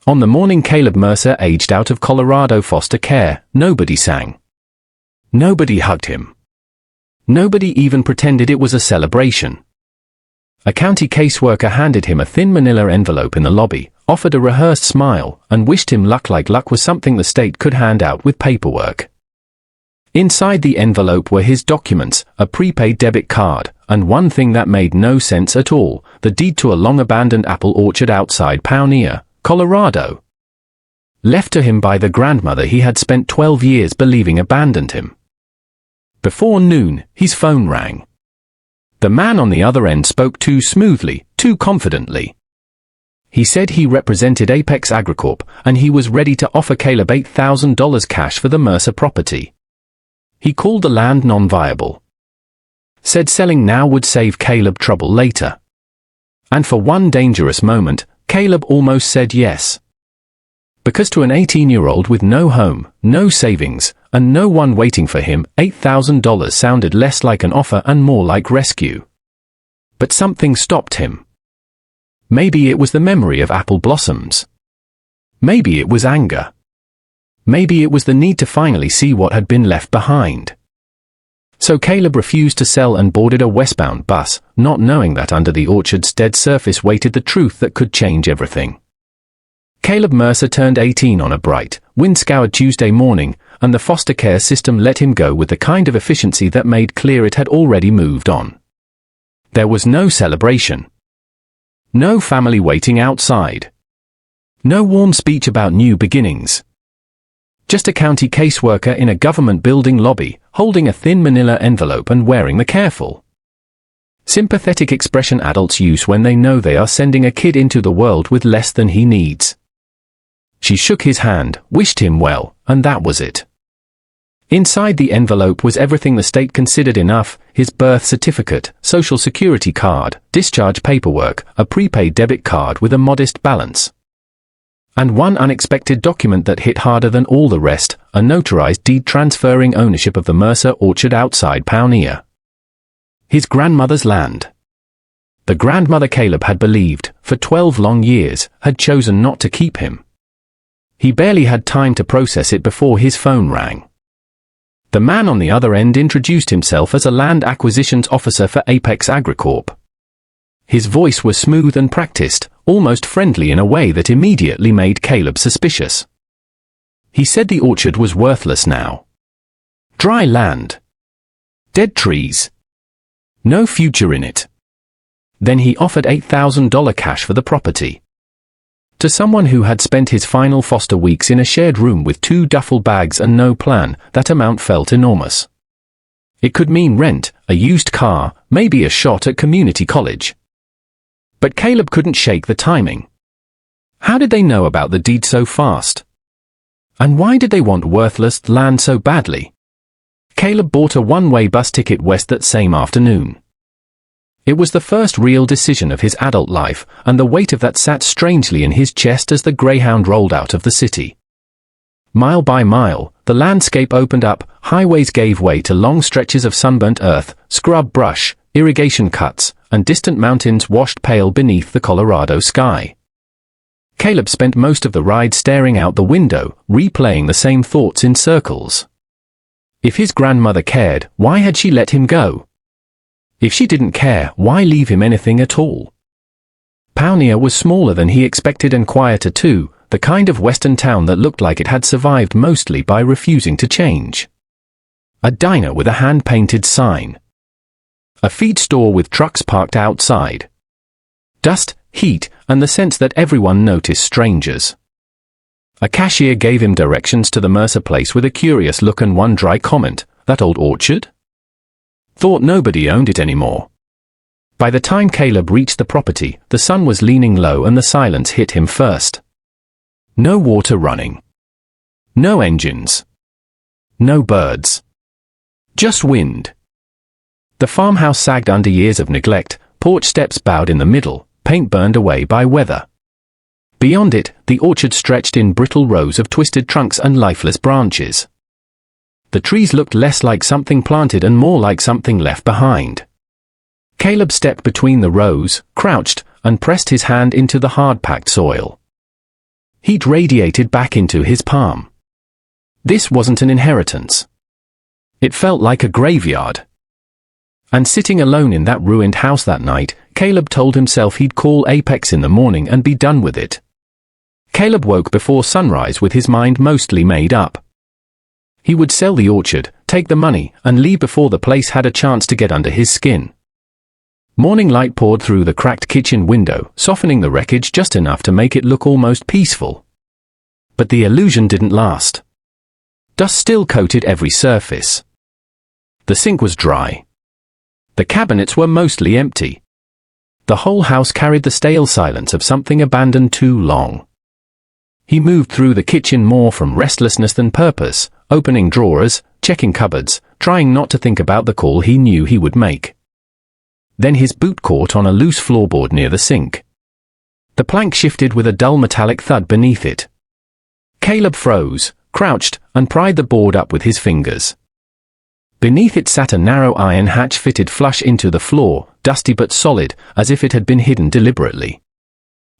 On the morning Caleb Mercer aged out of Colorado foster care, nobody sang. Nobody hugged him. Nobody even pretended it was a celebration. A county caseworker handed him a thin manila envelope in the lobby, offered a rehearsed smile, and wished him luck like luck was something the state could hand out with paperwork. Inside the envelope were his documents, a prepaid debit card, and one thing that made no sense at all, the deed to a long-abandoned apple orchard outside Pioneer, Colorado. Left to him by the grandmother he had spent 12 years believing abandoned him. Before noon, his phone rang. The man on the other end spoke too smoothly, too confidently. He said he represented Apex Agricorp, and he was ready to offer Caleb $8,000 cash for the Mercer property. He called the land non-viable. Said selling now would save Caleb trouble later. And for one dangerous moment, Caleb almost said yes. Because to an 18-year-old with no home, no savings, and no one waiting for him, $8,000 sounded less like an offer and more like rescue. But something stopped him. Maybe it was the memory of apple blossoms. Maybe it was anger. Maybe it was the need to finally see what had been left behind. So Caleb refused to sell and boarded a westbound bus, not knowing that under the orchard's dead surface waited the truth that could change everything. Caleb Mercer turned 18 on a bright, wind-scoured Tuesday morning, and the foster care system let him go with the kind of efficiency that made clear it had already moved on. There was no celebration. No family waiting outside. No warm speech about new beginnings. Just a county caseworker in a government building lobby, holding a thin manila envelope and wearing the careful, sympathetic expression adults use when they know they are sending a kid into the world with less than he needs. She shook his hand, wished him well, and that was it. Inside the envelope was everything the state considered enough: his birth certificate, social security card, discharge paperwork, a prepaid debit card with a modest balance. And one unexpected document that hit harder than all the rest, a notarized deed transferring ownership of the Mercer orchard outside Pioneer. His grandmother's land. The grandmother Caleb had believed, for 12 long years, had chosen not to keep him. He barely had time to process it before his phone rang. The man on the other end introduced himself as a land acquisitions officer for Apex Agricorp. His voice was smooth and practiced, almost friendly in a way that immediately made Caleb suspicious. He said the orchard was worthless now. Dry land. Dead trees. No future in it. Then he offered $8,000 cash for the property. To someone who had spent his final foster weeks in a shared room with 2 duffel bags and no plan, that amount felt enormous. It could mean rent, a used car, maybe a shot at community college. But Caleb couldn't shake the timing. How did they know about the deed so fast? And why did they want worthless land so badly? Caleb bought a one-way bus ticket west that same afternoon. It was the first real decision of his adult life, and the weight of that sat strangely in his chest as the Greyhound rolled out of the city. Mile by mile, the landscape opened up, highways gave way to long stretches of sunburnt earth, scrub brush, irrigation cuts, and distant mountains washed pale beneath the Colorado sky. Caleb spent most of the ride staring out the window, replaying the same thoughts in circles. If his grandmother cared, why had she let him go? If she didn't care, why leave him anything at all? Pioneer was smaller than he expected and quieter too, the kind of western town that looked like it had survived mostly by refusing to change. A diner with a hand-painted sign. A feed store with trucks parked outside. Dust, heat, and the sense that everyone noticed strangers. A cashier gave him directions to the Mercer place with a curious look and one dry comment: "That old orchard?" Thought nobody owned it anymore. By the time Caleb reached the property, the sun was leaning low and the silence hit him first. No water running. No engines. No birds. Just wind. The farmhouse sagged under years of neglect, porch steps bowed in the middle, paint burned away by weather. Beyond it, the orchard stretched in brittle rows of twisted trunks and lifeless branches. The trees looked less like something planted and more like something left behind. Caleb stepped between the rows, crouched, and pressed his hand into the hard-packed soil. Heat radiated back into his palm. This wasn't an inheritance. It felt like a graveyard. And sitting alone in that ruined house that night, Caleb told himself he'd call Apex in the morning and be done with it. Caleb woke before sunrise with his mind mostly made up. He would sell the orchard, take the money, and leave before the place had a chance to get under his skin. Morning light poured through the cracked kitchen window, softening the wreckage just enough to make it look almost peaceful. But the illusion didn't last. Dust still coated every surface. The sink was dry. The cabinets were mostly empty. The whole house carried the stale silence of something abandoned too long. He moved through the kitchen more from restlessness than purpose, opening drawers, checking cupboards, trying not to think about the call he knew he would make. Then his boot caught on a loose floorboard near the sink. The plank shifted with a dull metallic thud beneath it. Caleb froze, crouched, and pried the board up with his fingers. Beneath it sat a narrow iron hatch fitted flush into the floor, dusty but solid, as if it had been hidden deliberately.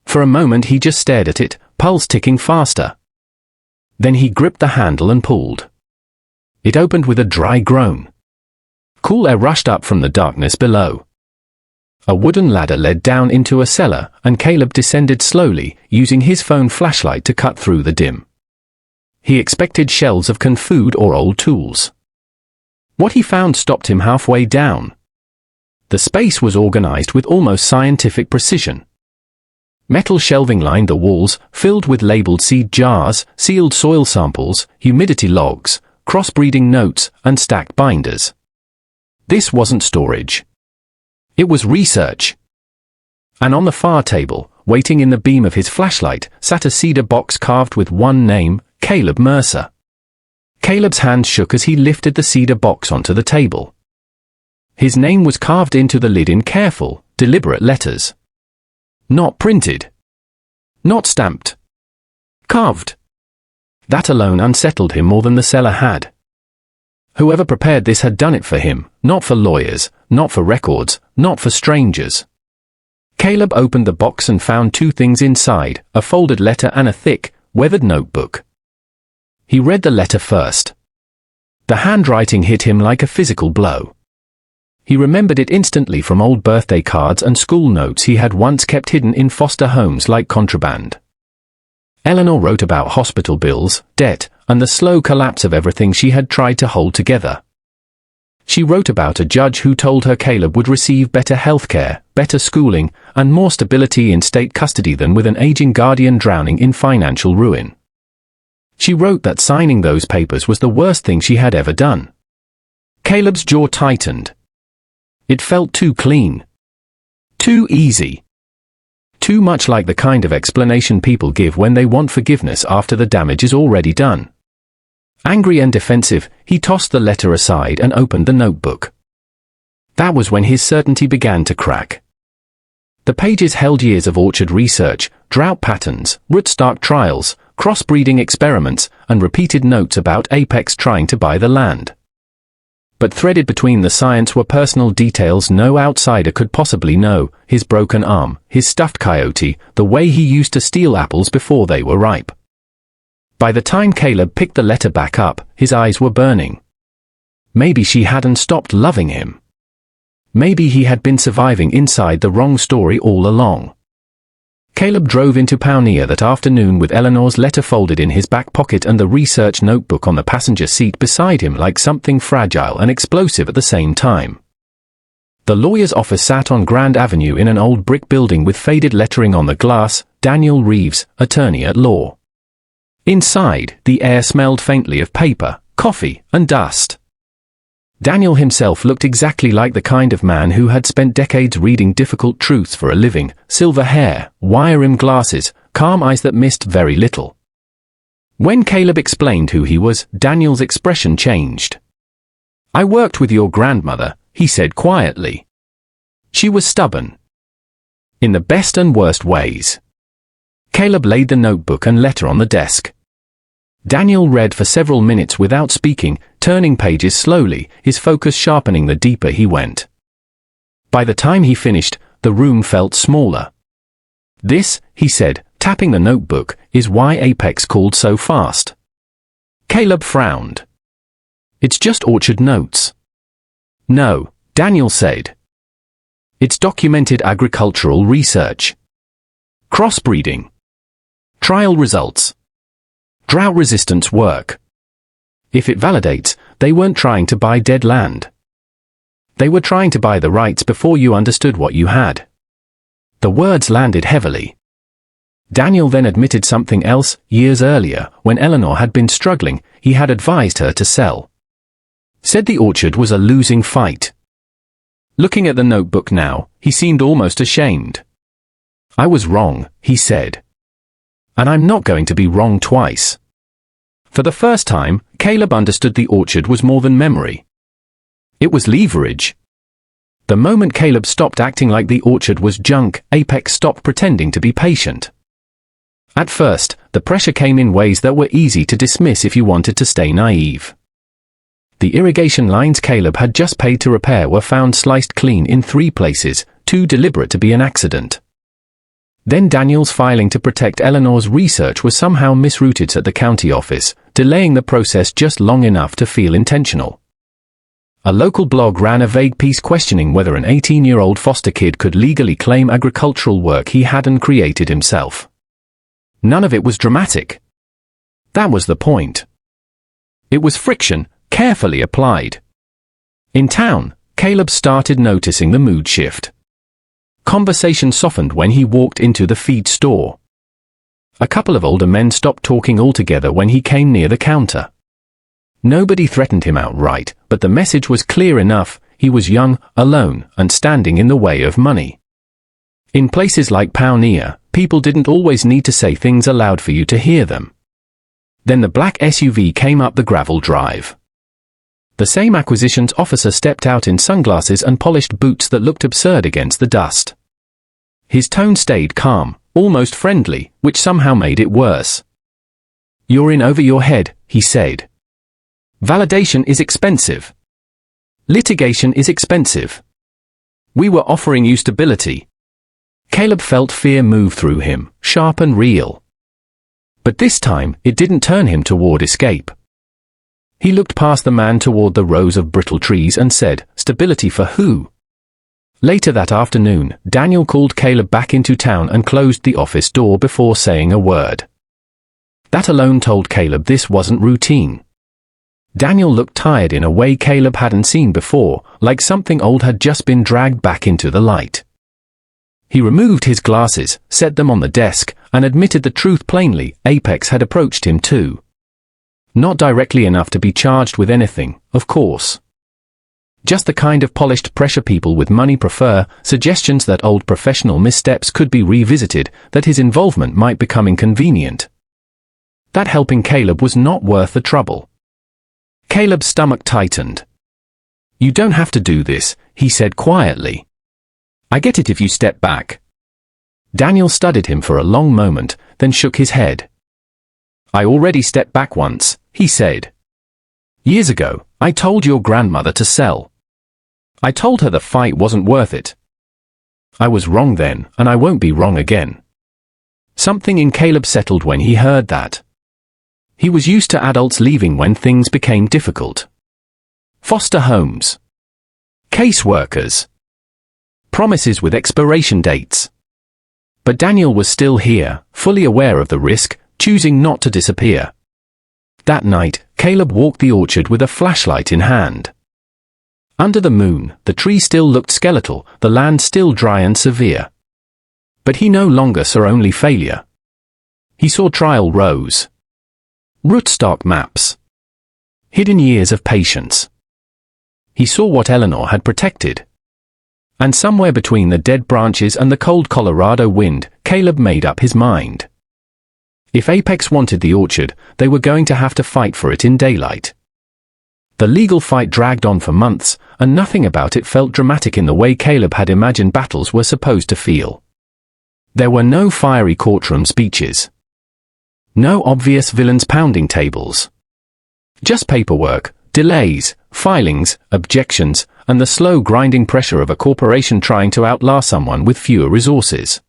For a moment he just stared at it, pulse ticking faster. Then he gripped the handle and pulled. It opened with a dry groan. Cool air rushed up from the darkness below. A wooden ladder led down into a cellar, and Caleb descended slowly, using his phone flashlight to cut through the dim. He expected shelves of canned food or old tools. What he found stopped him halfway down. The space was organized with almost scientific precision. Metal shelving lined the walls, filled with labeled seed jars, sealed soil samples, humidity logs, crossbreeding notes, and stacked binders. This wasn't storage. It was research. And on the far table, waiting in the beam of his flashlight, sat a cedar box carved with one name, Caleb Mercer. Caleb's hand shook as he lifted the cedar box onto the table. His name was carved into the lid in careful, deliberate letters. Not printed. Not stamped. Carved. That alone unsettled him more than the seller had. Whoever prepared this had done it for him, not for lawyers, not for records, not for strangers. Caleb opened the box and found two things inside, a folded letter and a thick, weathered notebook. He read the letter first. The handwriting hit him like a physical blow. He remembered it instantly from old birthday cards and school notes he had once kept hidden in foster homes like contraband. Eleanor wrote about hospital bills, debt, and the slow collapse of everything she had tried to hold together. She wrote about a judge who told her Caleb would receive better health care, better schooling, and more stability in state custody than with an aging guardian drowning in financial ruin. She wrote that signing those papers was the worst thing she had ever done. Caleb's jaw tightened. It felt too clean. Too easy. Too much like the kind of explanation people give when they want forgiveness after the damage is already done. Angry and defensive, he tossed the letter aside and opened the notebook. That was when his certainty began to crack. The pages held years of orchard research, drought patterns, rootstock trials, crossbreeding experiments, and repeated notes about Apex trying to buy the land. But threaded between the science were personal details no outsider could possibly know: his broken arm, his stuffed coyote, the way he used to steal apples before they were ripe. By the time Caleb picked the letter back up, his eyes were burning. Maybe she hadn't stopped loving him. Maybe he had been surviving inside the wrong story all along. Caleb drove into Pioneer that afternoon with Eleanor's letter folded in his back pocket and the research notebook on the passenger seat beside him like something fragile and explosive at the same time. The lawyer's office sat on Grand Avenue in an old brick building with faded lettering on the glass, Daniel Reeves, attorney at law. Inside, the air smelled faintly of paper, coffee, and dust. Daniel himself looked exactly like the kind of man who had spent decades reading difficult truths for a living: silver hair, wire-rimmed glasses, calm eyes that missed very little. When Caleb explained who he was, Daniel's expression changed. "I worked with your grandmother," he said quietly. "She was stubborn. In the best and worst ways." Caleb laid the notebook and letter on the desk. Daniel read for several minutes without speaking, turning pages slowly, his focus sharpening the deeper he went. By the time he finished, the room felt smaller. "This," he said, tapping the notebook, is why Apex called so fast. Caleb frowned. It's just Orchard notes. No, Daniel said. It's documented agricultural research. Crossbreeding. Trial results. Drought resistance work. If it validates, they weren't trying to buy dead land. They were trying to buy the rights before you understood what you had. The words landed heavily. Daniel then admitted something else. Years earlier, when Eleanor had been struggling, he had advised her to sell. Said the orchard was a losing fight. Looking at the notebook now, he seemed almost ashamed. I was wrong, he said. And I'm not going to be wrong twice. For the first time, Caleb understood the orchard was more than memory. It was leverage. The moment Caleb stopped acting like the orchard was junk, Apex stopped pretending to be patient. At first, the pressure came in ways that were easy to dismiss if you wanted to stay naive. The irrigation lines Caleb had just paid to repair were found sliced clean in 3 places, too deliberate to be an accident. Then Daniel's filing to protect Eleanor's research was somehow misrouted at the county office, delaying the process just long enough to feel intentional. A local blog ran a vague piece questioning whether an 18-year-old foster kid could legally claim agricultural work he hadn't created himself. None of it was dramatic. That was the point. It was friction, carefully applied. In town, Caleb started noticing the mood shift. Conversation softened when he walked into the feed store. A couple of older men stopped talking altogether when he came near the counter. Nobody threatened him outright, but the message was clear enough: he was young, alone, and standing in the way of money. In places like Pioneer, people didn't always need to say things aloud for you to hear them. Then the black SUV came up the gravel drive. The same acquisitions officer stepped out in sunglasses and polished boots that looked absurd against the dust. His tone stayed calm, almost friendly, which somehow made it worse. "You're in over your head," he said. "Validation is expensive. Litigation is expensive. We were offering you stability." Caleb felt fear move through him, sharp and real. But this time, it didn't turn him toward escape. He looked past the man toward the rows of brittle trees and said, "Stability for who?" Later that afternoon, Daniel called Caleb back into town and closed the office door before saying a word. That alone told Caleb this wasn't routine. Daniel looked tired in a way Caleb hadn't seen before, like something old had just been dragged back into the light. He removed his glasses, set them on the desk, and admitted the truth plainly: Apex had approached him too. Not directly enough to be charged with anything, of course. Just the kind of polished pressure people with money prefer, suggestions that old professional missteps could be revisited, that his involvement might become inconvenient. That helping Caleb was not worth the trouble. Caleb's stomach tightened. "You don't have to do this," he said quietly. "I get it if you step back." Daniel studied him for a long moment, then shook his head. "I already stepped back once," he said. "Years ago, I told your grandmother to sell. I told her the fight wasn't worth it. I was wrong then, and I won't be wrong again." Something in Caleb settled when he heard that. He was used to adults leaving when things became difficult. Foster homes. Caseworkers. Promises with expiration dates. But Daniel was still here, fully aware of the risk, choosing not to disappear. That night, Caleb walked the orchard with a flashlight in hand. Under the moon, the tree still looked skeletal, the land still dry and severe. But he no longer saw only failure. He saw trial rows. Rootstock maps. Hidden years of patience. He saw what Eleanor had protected. And somewhere between the dead branches and the cold Colorado wind, Caleb made up his mind. If Apex wanted the orchard, they were going to have to fight for it in daylight. The legal fight dragged on for months, and nothing about it felt dramatic in the way Caleb had imagined battles were supposed to feel. There were no fiery courtroom speeches. No obvious villains pounding tables. Just paperwork, delays, filings, objections, and the slow grinding pressure of a corporation trying to outlaw someone with fewer resources.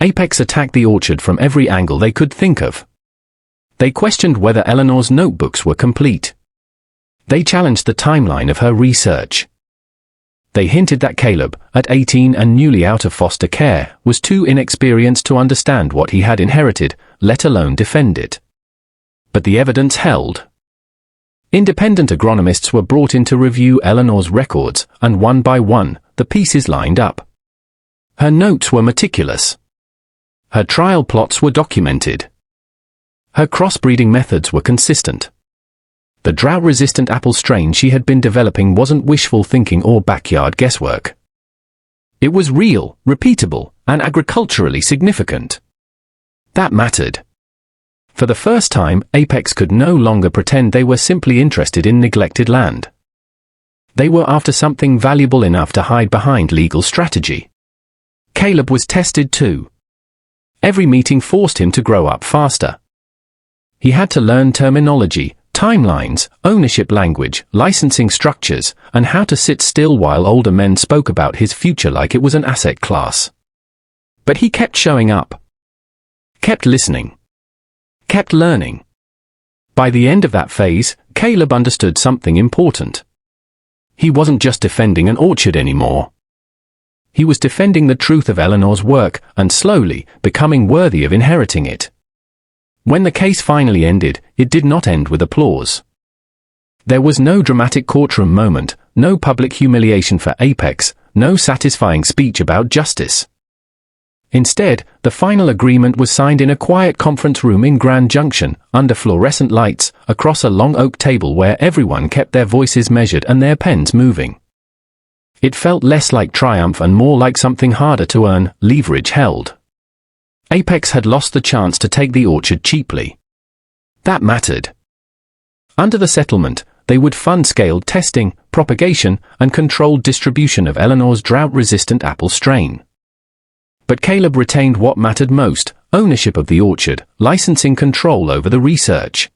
Apex attacked the orchard from every angle they could think of. They questioned whether Eleanor's notebooks were complete. They challenged the timeline of her research. They hinted that Caleb, at 18 and newly out of foster care, was too inexperienced to understand what he had inherited, let alone defend it. But the evidence held. Independent agronomists were brought in to review Eleanor's records, and one by one, the pieces lined up. Her notes were meticulous. Her trial plots were documented. Her crossbreeding methods were consistent. The drought-resistant apple strain she had been developing wasn't wishful thinking or backyard guesswork. It was real, repeatable, and agriculturally significant. That mattered. For the first time, Apex could no longer pretend they were simply interested in neglected land. They were after something valuable enough to hide behind legal strategy. Caleb was tested too. Every meeting forced him to grow up faster. He had to learn terminology, timelines, ownership language, licensing structures, and how to sit still while older men spoke about his future like it was an asset class. But he kept showing up. Kept listening. Kept learning. By the end of that phase, Caleb understood something important. He wasn't just defending an orchard anymore. He was defending the truth of Eleanor's work and slowly becoming worthy of inheriting it. When the case finally ended, it did not end with applause. There was no dramatic courtroom moment, no public humiliation for Apex, no satisfying speech about justice. Instead, the final agreement was signed in a quiet conference room in Grand Junction, under fluorescent lights, across a long oak table where everyone kept their voices measured and their pens moving. It felt less like triumph and more like something harder to earn, leverage held. Apex had lost the chance to take the orchard cheaply. That mattered. Under the settlement, they would fund scaled testing, propagation, and controlled distribution of Eleanor's drought-resistant apple strain. But Caleb retained what mattered most, ownership of the orchard, licensing control over the research,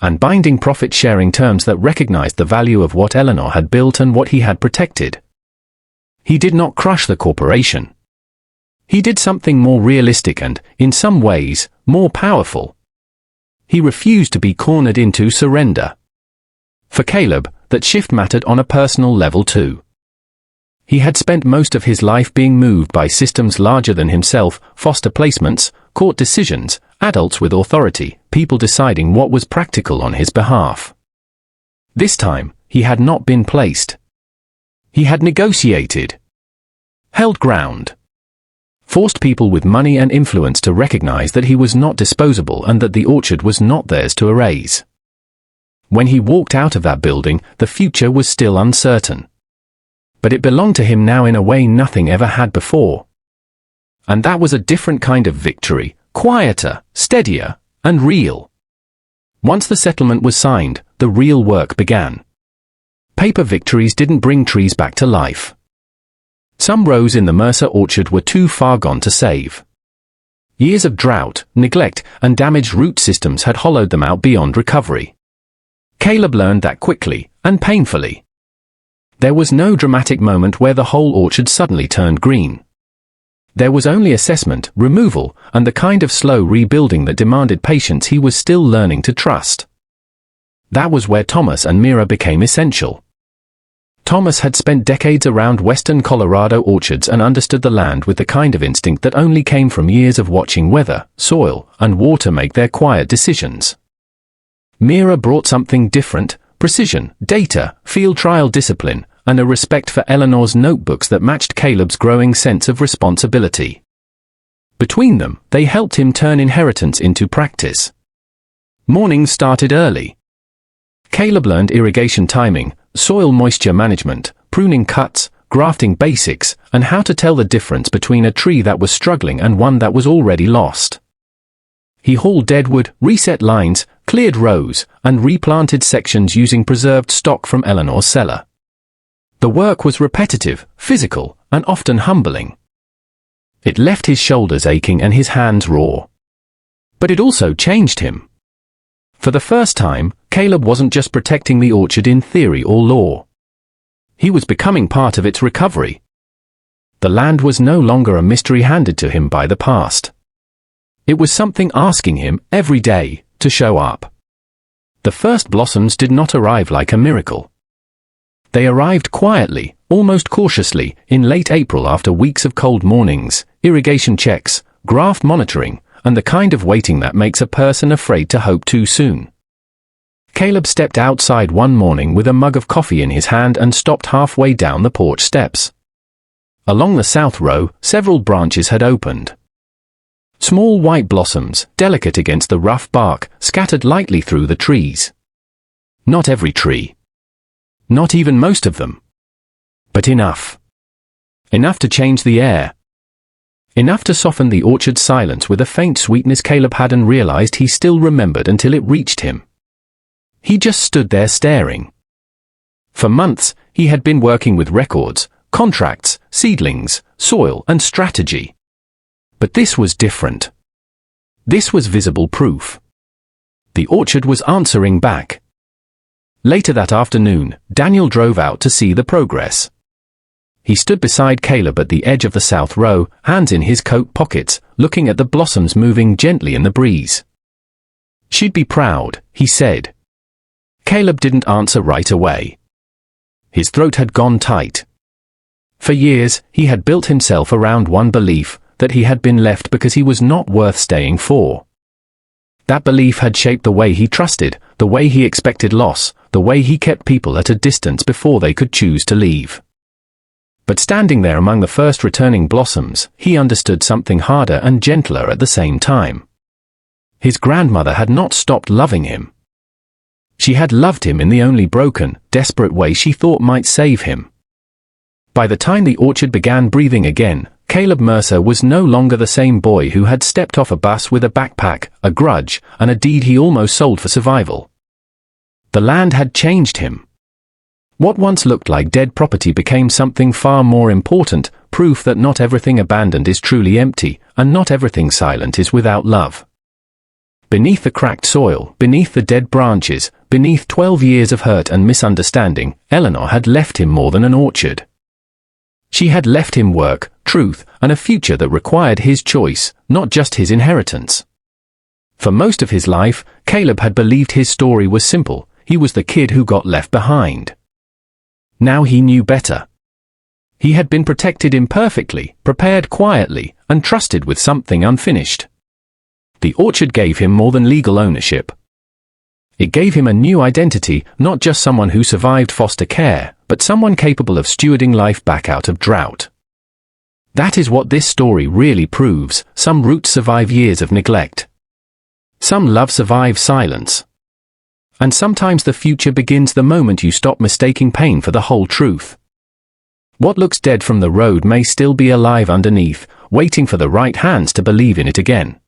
and binding profit-sharing terms that recognized the value of what Eleanor had built and what he had protected. He did not crush the corporation. He did something more realistic and, in some ways, more powerful. He refused to be cornered into surrender. For Caleb, that shift mattered on a personal level too. He had spent most of his life being moved by systems larger than himself, foster placements, court decisions, adults with authority, people deciding what was practical on his behalf. This time, he had not been placed. He had negotiated. Held ground. Forced people with money and influence to recognize that he was not disposable and that the orchard was not theirs to erase. When he walked out of that building, the future was still uncertain. But it belonged to him now in a way nothing ever had before. And that was a different kind of victory, quieter, steadier, and real. Once the settlement was signed, the real work began. Paper victories didn't bring trees back to life. Some rows in the Mercer orchard were too far gone to save. Years of drought, neglect, and damaged root systems had hollowed them out beyond recovery. Caleb learned that quickly, and painfully. There was no dramatic moment where the whole orchard suddenly turned green. There was only assessment, removal, and the kind of slow rebuilding that demanded patience he was still learning to trust. That was where Thomas and Mira became essential. Thomas had spent decades around western Colorado orchards and understood the land with the kind of instinct that only came from years of watching weather, soil, and water make their quiet decisions. Mira brought something different: precision, data, field trial discipline, and a respect for Eleanor's notebooks that matched Caleb's growing sense of responsibility. Between them, they helped him turn inheritance into practice. Mornings started early. Caleb learned irrigation timing, soil moisture management, pruning cuts, grafting basics, and how to tell the difference between a tree that was struggling and one that was already lost. He hauled deadwood, reset lines, cleared rows, and replanted sections using preserved stock from Eleanor's cellar. The work was repetitive, physical, and often humbling. It left his shoulders aching and his hands raw. But it also changed him. For the first time, Caleb wasn't just protecting the orchard in theory or law. He was becoming part of its recovery. The land was no longer a mystery handed to him by the past. It was something asking him, every day, to show up. The first blossoms did not arrive like a miracle. They arrived quietly, almost cautiously, in late April after weeks of cold mornings, irrigation checks, graft monitoring, and the kind of waiting that makes a person afraid to hope too soon. Caleb stepped outside one morning with a mug of coffee in his hand and stopped halfway down the porch steps. Along the south row, several branches had opened. Small white blossoms, delicate against the rough bark, scattered lightly through the trees. Not every tree. Not even most of them. But enough. Enough to change the air. Enough to soften the orchard's silence with a faint sweetness Caleb hadn't realized he still remembered until it reached him. He just stood there staring. For months, he had been working with records, contracts, seedlings, soil, and strategy. But this was different. This was visible proof. The orchard was answering back. Later that afternoon, Daniel drove out to see the progress. He stood beside Caleb at the edge of the south row, hands in his coat pockets, looking at the blossoms moving gently in the breeze. "She'd be proud," he said. Caleb didn't answer right away. His throat had gone tight. For years, he had built himself around one belief, that he had been left because he was not worth staying for. That belief had shaped the way he trusted, the way he expected loss, the way he kept people at a distance before they could choose to leave. But standing there among the first returning blossoms, he understood something harder and gentler at the same time. His grandmother had not stopped loving him. She had loved him in the only broken, desperate way she thought might save him. By the time the orchard began breathing again, Caleb Mercer was no longer the same boy who had stepped off a bus with a backpack, a grudge, and a deed he almost sold for survival. The land had changed him. What once looked like dead property became something far more important, proof that not everything abandoned is truly empty, and not everything silent is without love. Beneath the cracked soil, beneath the dead branches, beneath 12 years of hurt and misunderstanding, Eleanor had left him more than an orchard. She had left him work, truth, and a future that required his choice, not just his inheritance. For most of his life, Caleb had believed his story was simple. He was the kid who got left behind. Now he knew better. He had been protected imperfectly, prepared quietly, and trusted with something unfinished. The orchard gave him more than legal ownership. It gave him a new identity, not just someone who survived foster care, but someone capable of stewarding life back out of drought. That is what this story really proves. Some roots survive years of neglect. Some love survives silence. And sometimes the future begins the moment you stop mistaking pain for the whole truth. What looks dead from the road may still be alive underneath, waiting for the right hands to believe in it again.